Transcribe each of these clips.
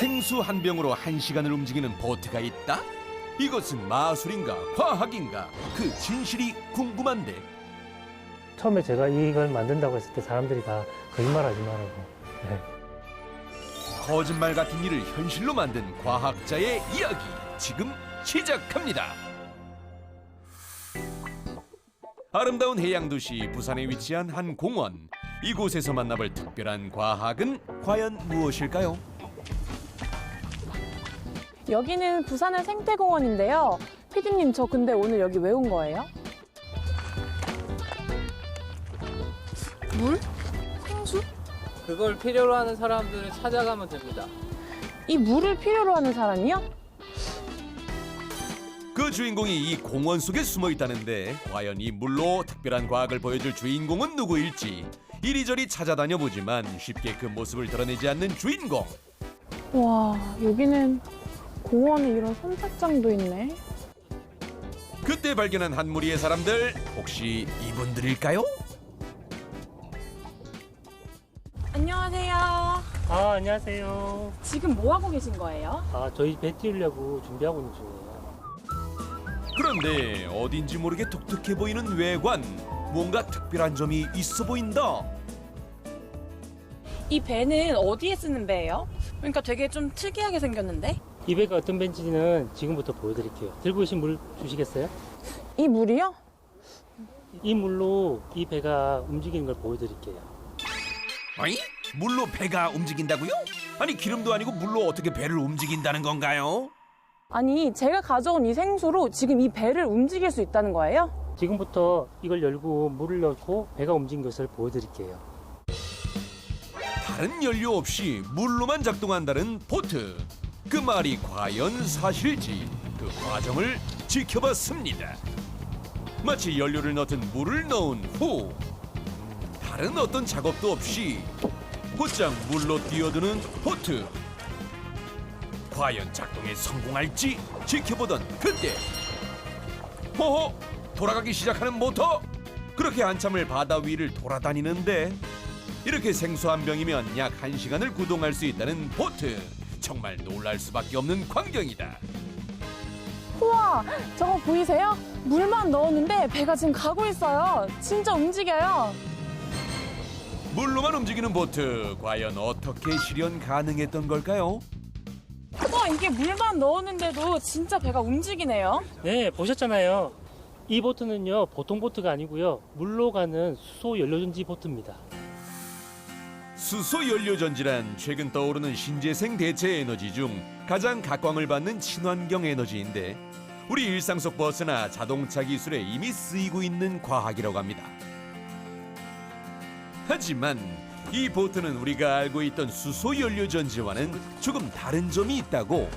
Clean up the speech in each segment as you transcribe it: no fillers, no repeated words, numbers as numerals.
생수 한 병으로 1시간을 움직이는 보트가 있다? 이것은 마술인가 과학인가 그 진실이 궁금한데 처음에 제가 이걸 만든다고 했을 때 사람들이 다 거짓말하지 말라고. 네. 거짓말 같은 일을 현실로 만든 과학자의 이야기 지금 시작합니다. 아름다운 해양도시 부산에 위치한 한 공원. 이곳에서 만나볼 특별한 과학은 과연 무엇일까요? 여기는 부산의 생태공원인데요. 피디님, 저 근데 오늘 여기 왜 온 거예요? 물? 생수? 그걸 필요로 하는 사람들을 찾아가면 됩니다. 이 물을 필요로 하는 사람이요? 그 주인공이 이 공원 속에 숨어 있다는데 과연 이 물로 특별한 과학을 보여줄 주인공은 누구일지 이리저리 찾아다녀 보지만 쉽게 그 모습을 드러내지 않는 주인공. 와, 여기는 공원에 이런 선착장도 있네. 그때 발견한 한 무리의 사람들 혹시 이분들일까요? 안녕하세요. 안녕하세요. 지금 뭐 하고 계신 거예요? 저희 배 띄우려고 준비하고 있는 중이에요. 그런데 어딘지 모르게 독특해 보이는 외관. 뭔가 특별한 점이 있어 보인다. 이 배는 어디에 쓰는 배예요? 그러니까 되게 좀 특이하게 생겼는데? 이 배가 어떤 배인지는 지금부터 보여드릴게요. 들고 오신 물 주시겠어요? 이 물이요? 이 물로 이 배가 움직이는 걸 보여드릴게요. 아니? 물로 배가 움직인다고요? 아니 기름도 아니고 물로 어떻게 배를 움직인다는 건가요? 아니, 제가 가져온 이 생수로 지금 이 배를 움직일 수 있다는 거예요? 지금부터 이걸 열고 물을 넣고 배가 움직인 것을 보여드릴게요. 다른 연료 없이 물로만 작동한다는 보트. 그 말이 과연 사실지 그 과정을 지켜봤습니다. 마치 연료를 넣듯 물을 넣은 후 다른 어떤 작업도 없이 곧장 물로 뛰어드는 보트. 과연 작동에 성공할지 지켜보던 그때 호호! 돌아가기 시작하는 모터! 그렇게 한참을 바다 위를 돌아다니는데 이렇게 생수 한 병이면 약 1시간을 구동할 수 있다는 보트. 정말 놀랄 수밖에 없는 광경이다. 우와, 저거 보이세요? 물만 넣었는데 배가 지금 가고 있어요. 진짜 움직여요. 물로만 움직이는 보트. 과연 어떻게 실현 가능했던 걸까요? 우와, 이게 물만 넣었는데도 진짜 배가 움직이네요. 네, 보셨잖아요. 이 보트는요, 보통 보트가 아니고요. 물로 가는 수소 연료전지 보트입니다. 수소 연료전지란 최근 떠오르는 신재생 대체 에너지 중 가장 각광을 받는 친환경 에너지인데 우리 일상 속 버스나 자동차 기술에 이미 쓰이고 있는 과학이라고 합니다. 하지만 이 보트는 우리가 알고 있던 수소 연료전지와는 조금 다른 점이 있다고.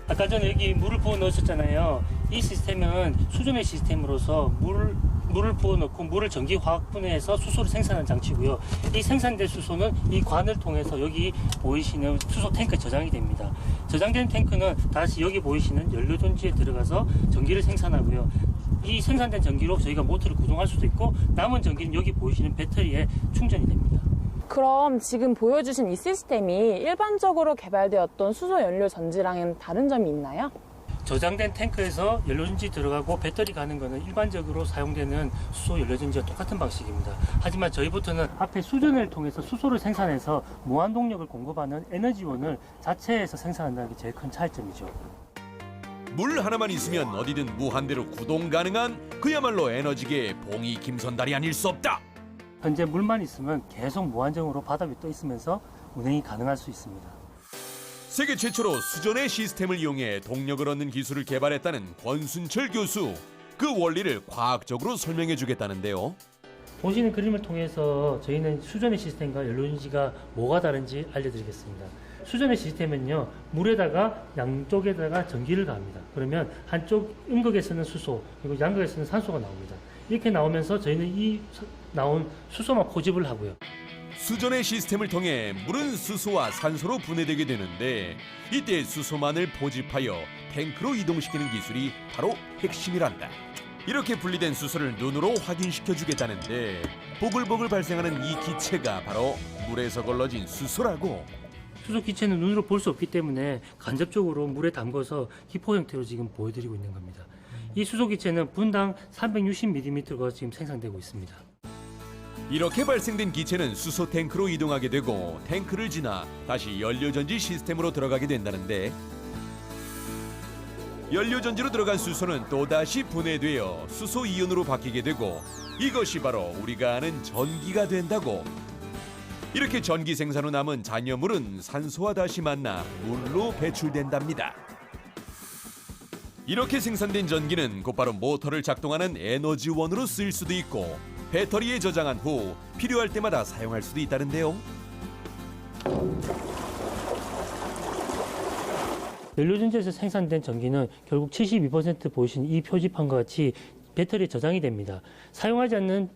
아까 전에 여기 물을 부어 넣으셨잖아요. 이 시스템은 수존의 시스템으로서 물을 부어 넣고 물을 전기 화학 분해해서 수소를 생산하는 장치고요. 이 생산된 수소는 이 관을 통해서 여기 보이시는 수소 탱크에 저장이 됩니다. 저장된 탱크는 다시 여기 보이시는 연료전지에 들어가서 전기를 생산하고요. 이 생산된 전기로 저희가 모터를 구동할 수도 있고 남은 전기는 여기 보이시는 배터리에 충전이 됩니다. 그럼 지금 보여주신 이 시스템이 일반적으로 개발되었던 수소 연료 전지랑은 다른 점이 있나요? 저장된 탱크에서 연료전지 들어가고 배터리 가는 것은 일반적으로 사용되는 수소 연료전지와 똑같은 방식입니다. 하지만 저희 보트는 앞에 수전을 통해서 수소를 생산해서 무한 동력을 공급하는 에너지원을 자체에서 생산한다는 게 제일 큰 차이점이죠. 물 하나만 있으면 어디든 무한대로 구동 가능한 그야말로 에너지계의 봉이 김선달이 아닐 수 없다. 현재 물만 있으면 계속 무한정으로 바다 위에 떠 있으면서 운행이 가능할 수 있습니다. 세계 최초로 수전의 시스템을 이용해 동력을 얻는 기술을 개발했다는 권순철 교수. 그 원리를 과학적으로 설명해 주겠다는데요. 보시는 그림을 통해서 저희는 수전의 시스템과 연료전지가 뭐가 다른지 알려드리겠습니다. 수전의 시스템은요, 물에다가 양쪽에다가 전기를 가합니다. 그러면 한쪽 음극에서는 수소, 그리고 양극에서는 산소가 나옵니다. 이렇게 나오면서 저희는 이 나온 수소만 포집을 하고요. 수전의 시스템을 통해 물은 수소와 산소로 분해되게 되는데 이때 수소만을 포집하여 탱크로 이동시키는 기술이 바로 핵심이란다. 이렇게 분리된 수소를 눈으로 확인시켜 주겠다는데 보글보글 발생하는 이 기체가 바로 물에서 걸러진 수소라고. 수소 기체는 눈으로 볼 수 없기 때문에 간접적으로 물에 담궈서 기포 형태로 지금 보여드리고 있는 겁니다. 이 수소 기체는 분당 360mm가 지금 생산되고 있습니다. 이렇게 발생된 기체는 수소 탱크로 이동하게 되고 탱크를 지나 다시 연료전지 시스템으로 들어가게 된다는데, 연료전지로 들어간 수소는 또다시 분해되어 수소 이온으로 바뀌게 되고 이것이 바로 우리가 아는 전기가 된다고. 이렇게 전기 생산 후 남은 잔여물은 산소와 다시 만나 물로 배출된답니다. 이렇게 생산된 전기는 곧바로 모터를 작동하는 에너지원으로 쓰일 수도 있고 배터리에 저장한 후 필요할 때마다 사용할 수도 있다는데요. 연료전지에서 생산된 전기는 결국 72% 보이시는 이 표지판과 같이 배터리에 저장이 됩니다. 사용하지 않는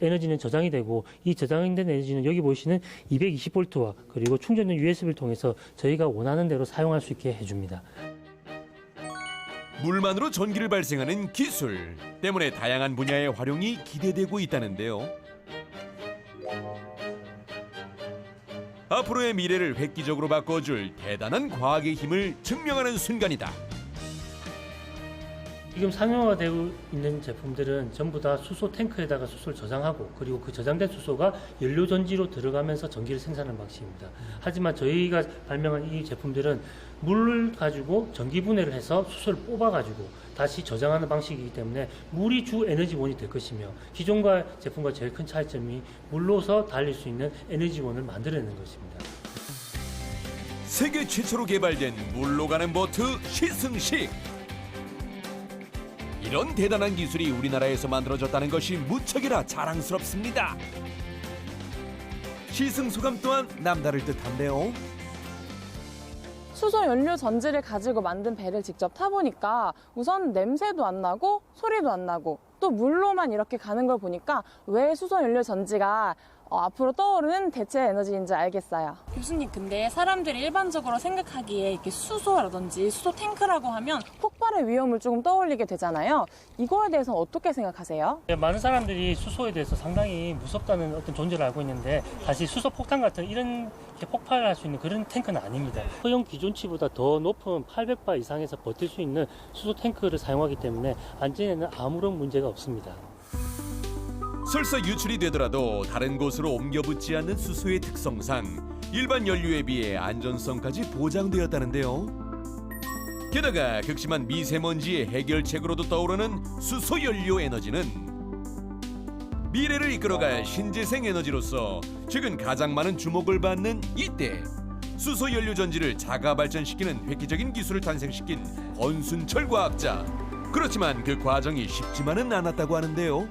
에너지는 저장이 되고 이 저장된 에너지는 여기 보시는 220V와 그리고 충전용 USB를 통해서 저희가 원하는 대로 사용할 수 있게 해줍니다. 물만으로 전기를 발생하는 기술 때문에 다양한 분야의 활용이 기대되고 있다는데요. 앞으로의 미래를 획기적으로 바꿔줄 대단한 과학의 힘을 증명하는 순간이다. 지금 상용화되고 있는 제품들은 전부 다 수소 탱크에다가 수소를 저장하고 그리고 그 저장된 수소가 연료전지로 들어가면서 전기를 생산하는 방식입니다. 하지만 저희가 발명한 이 제품들은 물을 가지고 전기 분해를 해서 수소를 뽑아가지고 다시 저장하는 방식이기 때문에 물이 주 에너지원이 될 것이며 기존과 제품과 제일 큰 차이점이 물로서 달릴 수 있는 에너지원을 만들어내는 것입니다. 세계 최초로 개발된 물로 가는 보트 시승식. 이런 대단한 기술이 우리나라에서 만들어졌다는 것이 무척이나 자랑스럽습니다. 시승 소감 또한 남다를 듯한데요. 수소 연료 전지를 가지고 만든 배를 직접 타보니까 우선 냄새도 안 나고 소리도 안 나고 또 물로만 이렇게 가는 걸 보니까 왜 수소 연료 전지가 앞으로 떠오르는 대체 에너지인지 알겠어요. 교수님, 근데 사람들이 일반적으로 생각하기에 이렇게 수소라든지 수소 탱크라고 하면 폭발의 위험을 조금 떠올리게 되잖아요. 이거에 대해서는 어떻게 생각하세요? 많은 사람들이 수소에 대해서 상당히 무섭다는 어떤 존재를 알고 있는데 사실 수소 폭탄 같은 이런 폭발을 할 수 있는 그런 탱크는 아닙니다. 허용 기준치보다 더 높은 800바 이상에서 버틸 수 있는 수소 탱크를 사용하기 때문에 안전에는 아무런 문제가 없습니다. 설사 유출이 되더라도 다른 곳으로 옮겨 붙지 않는 수소의 특성상 일반 연료에 비해 안전성까지 보장되었다는데요. 게다가 극심한 미세먼지의 해결책으로도 떠오르는 수소 연료 에너지는 미래를 이끌어갈 신재생 에너지로서 최근 가장 많은 주목을 받는 이때 수소 연료 전지를 자가 발전시키는 획기적인 기술을 탄생시킨 권순철 과학자. 그렇지만 그 과정이 쉽지만은 않았다고 하는데요.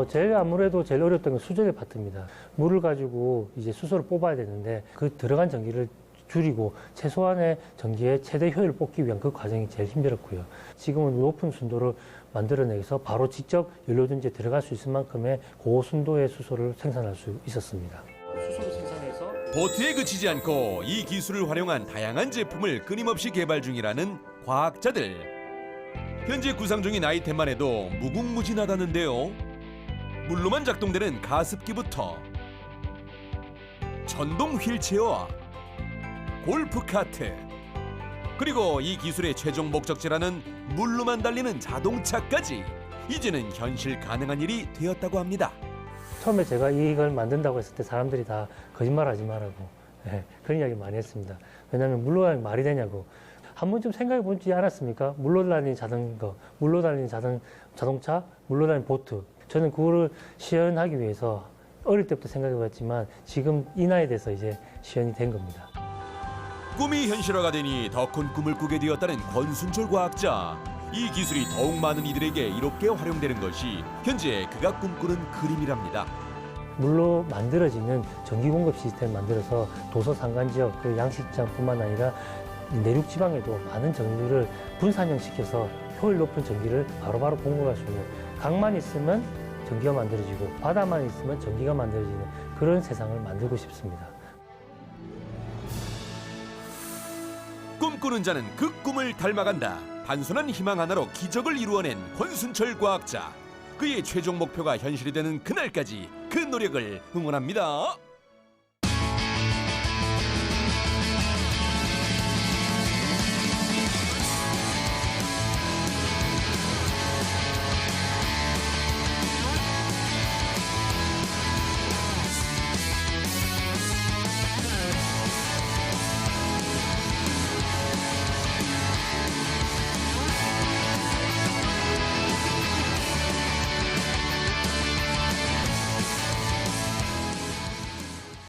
제일 어려웠던 건 수전의 파트입니다. 물을 가지고 이제 수소를 뽑아야 되는데 그 들어간 전기를 줄이고 최소한의 전기의 최대 효율을 뽑기 위한 그 과정이 제일 힘들었고요. 지금은 높은 순도를 만들어내서 바로 직접 연료전지에 들어갈 수 있을 만큼의 고순도의 수소를 생산할 수 있었습니다. 수소를 생산해서 보트에 그치지 않고 이 기술을 활용한 다양한 제품을 끊임없이 개발 중이라는 과학자들. 현재 구상 중인 아이템만 해도 무궁무진하다는데요. 물로만 작동되는 가습기부터 전동 휠체어와 골프카트, 그리고 이 기술의 최종 목적지라는 물로만 달리는 자동차까지 이제는 현실 가능한 일이 되었다고 합니다. 처음에 제가 이걸 만든다고 했을 때 사람들이 다 거짓말하지 말라고 그런 이야기 많이 했습니다. 왜냐하면 물로 달리면 말이 되냐고. 한 번쯤 생각해 보지 않았습니까? 물로 달리는 자전거, 물로 달리는 자동차, 물로 달리는 보트. 저는 그거를 시연하기 위해서 어릴 때부터 생각해봤지만 지금 이 나이에 돼서 이제 시연이 된 겁니다. 꿈이 현실화가 되니 더 큰 꿈을 꾸게 되었다는 권순철 과학자. 이 기술이 더욱 많은 이들에게 이롭게 활용되는 것이 현재 그가 꿈꾸는 그림이랍니다. 물로 만들어지는 전기 공급 시스템을 만들어서 도서 산간 지역, 그 양식장뿐만 아니라 내륙 지방에도 많은 전기를 분산형시켜서 효율 높은 전기를 바로바로 공급할 수 있는, 강만 있으면 전기가 만들어지고 바다만 있으면 전기가 만들어지는 그런 세상을 만들고 싶습니다. 꿈꾸는 자는 그 꿈을 닮아간다. 단순한 희망 하나로 기적을 이루어낸 권순철 과학자. 그의 최종 목표가 현실이 되는 그날까지 그 노력을 응원합니다.